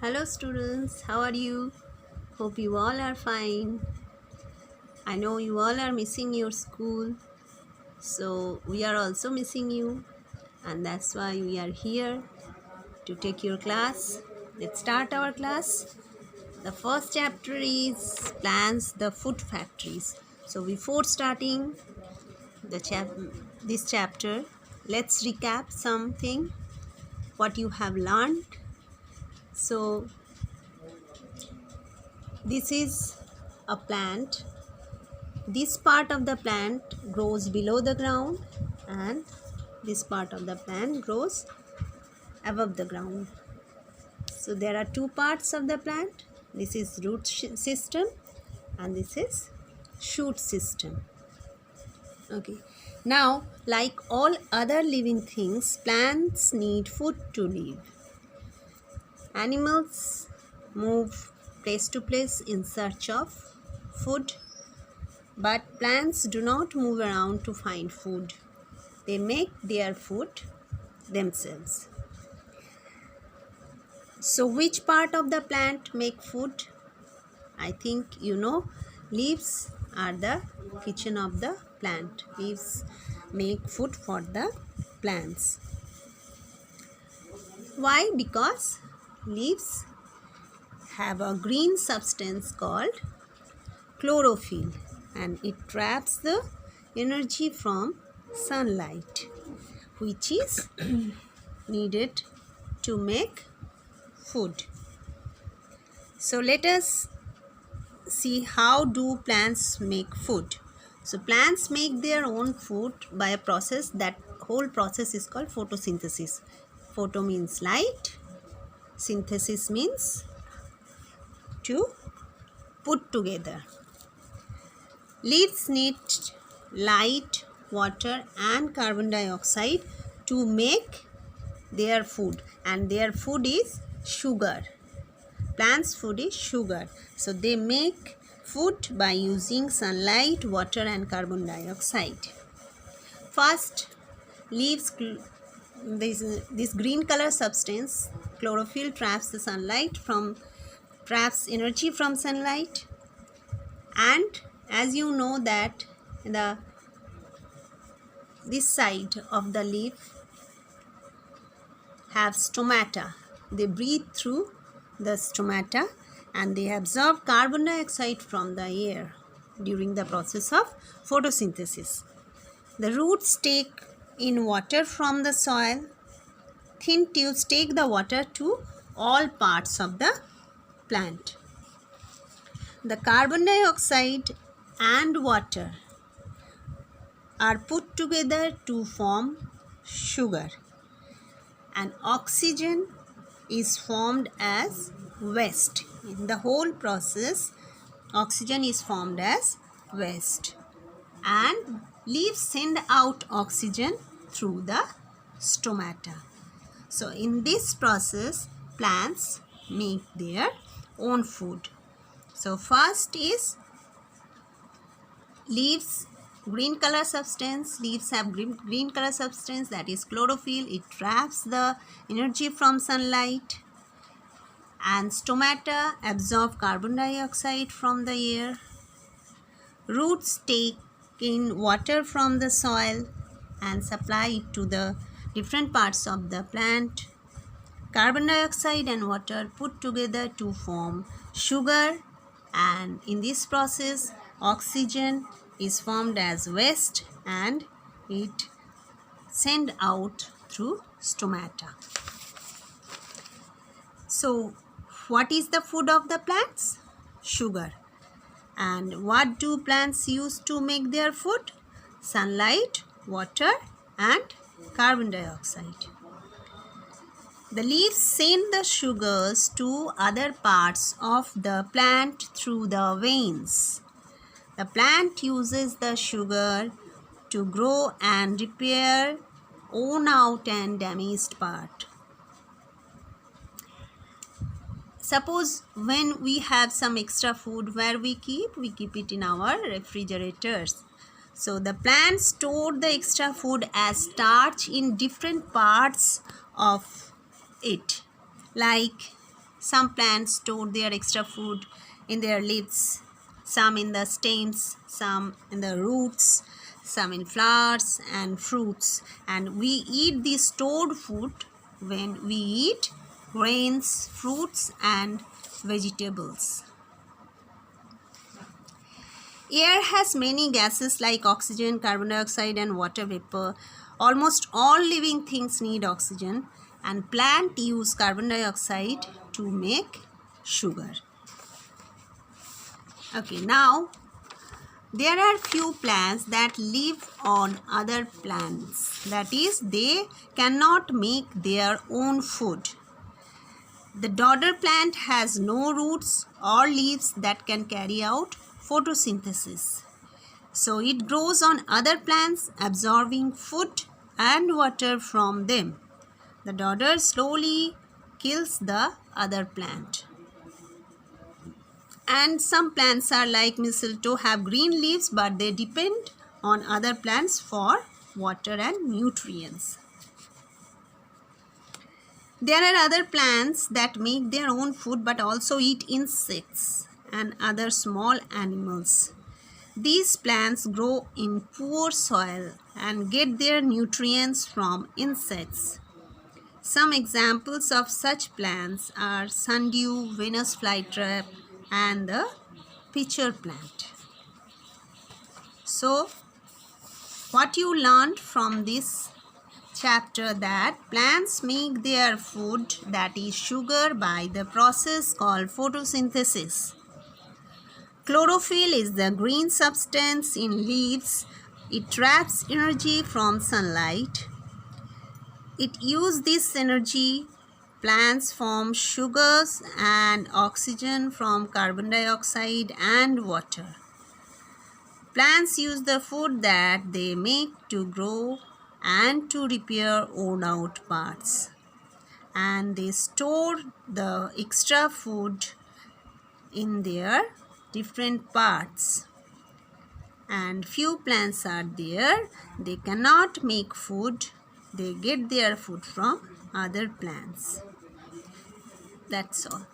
Hello students, how are you? Hope you all are fine. I know you all are missing your school, so we are also missing you, and that's why we are here to take your class. Let's start our class. The first chapter is plants the food factories. So before starting this chapter, let's recap something what you have learned. So this is a plant. This part of the plant grows below the ground and this part of the plant grows above the ground. So there are two parts of the plant. This is root system and this is shoot system. Okay. Now, like all other living things, plants need food to live. Animals move place to place in search of food, but plants do not move around to find food. They make their food themselves. So which part of the plant make food? I think you know, leaves are the kitchen of the plant. Leaves make food for the plants. Why? Because leaves have a green substance called chlorophyll and it traps the energy from sunlight, which is needed to make food. So let us see how do plants make food. So plants make their own food by a process, that whole process is called photosynthesis. Photo means light, synthesis means to put together. Leaves need light, water and carbon dioxide to make their food, and their food is sugar. Plants' food is sugar. So they make food by using sunlight, water and carbon dioxide. First, leaves, this green color substance, chlorophyll, traps the sunlight traps energy from sunlight. And as you know that this side of the leaf have stomata. They breathe through the stomata and they absorb carbon dioxide from the air during the process of photosynthesis. The roots take in water from the soil. Thin tubes take the water to all parts of the plant. The carbon dioxide and water are put together to form sugar, and oxygen is formed as waste. In the whole process, oxygen is formed as waste, and leaves send out oxygen through the stomata. So in this process, plants make their own food. So first is leaves, green color substance. Leaves have green color substance, that is chlorophyll. It traps the energy from sunlight, and stomata absorb carbon dioxide from the air. Roots take in water from the soil and supply it to the different parts of the plant. Carbon dioxide and water put together to form sugar, and in this process oxygen is formed as waste and it sent out through stomata. So what is the food of the plants? Sugar. And what do plants use to make their food? Sunlight, water and carbon dioxide. The leaves send the sugars to other parts of the plant through the veins. The plant uses the sugar to grow and repair worn out and damaged part. Suppose when we have some extra food, where we keep it in our refrigerators. So the plants store the extra food as starch in different parts of it. Like Some plants store their extra food in their leaves, some in the stems, some in the roots, some in flowers and fruits. And we eat the stored food when we eat grains, fruits and vegetables. Air has many gases like oxygen, carbon dioxide and water vapor. Almost all living things need oxygen, and plants use carbon dioxide to make sugar. Okay, now there are few plants that live on other plants. That is, they cannot make their own food. The dodder plant has no roots or leaves that can carry out photosynthesis. So it grows on other plants, absorbing food and water from them. The dodder slowly kills the other plant. And some plants are like mistletoe, have green leaves, but they depend on other plants for water and nutrients. There are other plants that make their own food but also eat insects and other small animals. These plants grow in poor soil and get their nutrients from insects. Some examples of such plants are sundew, Venus flytrap, and the pitcher plant. So, what you learned from this chapter, that plants make their food, that is sugar, by the process called photosynthesis. Chlorophyll is the green substance in leaves. It traps energy from sunlight. It uses this energy. Plants form sugars and oxygen from carbon dioxide and water. Plants use the food that they make to grow and to repair worn out parts. And they store the extra food in their different parts. And few plants are there, they cannot make food, they get their food from other plants. That's all.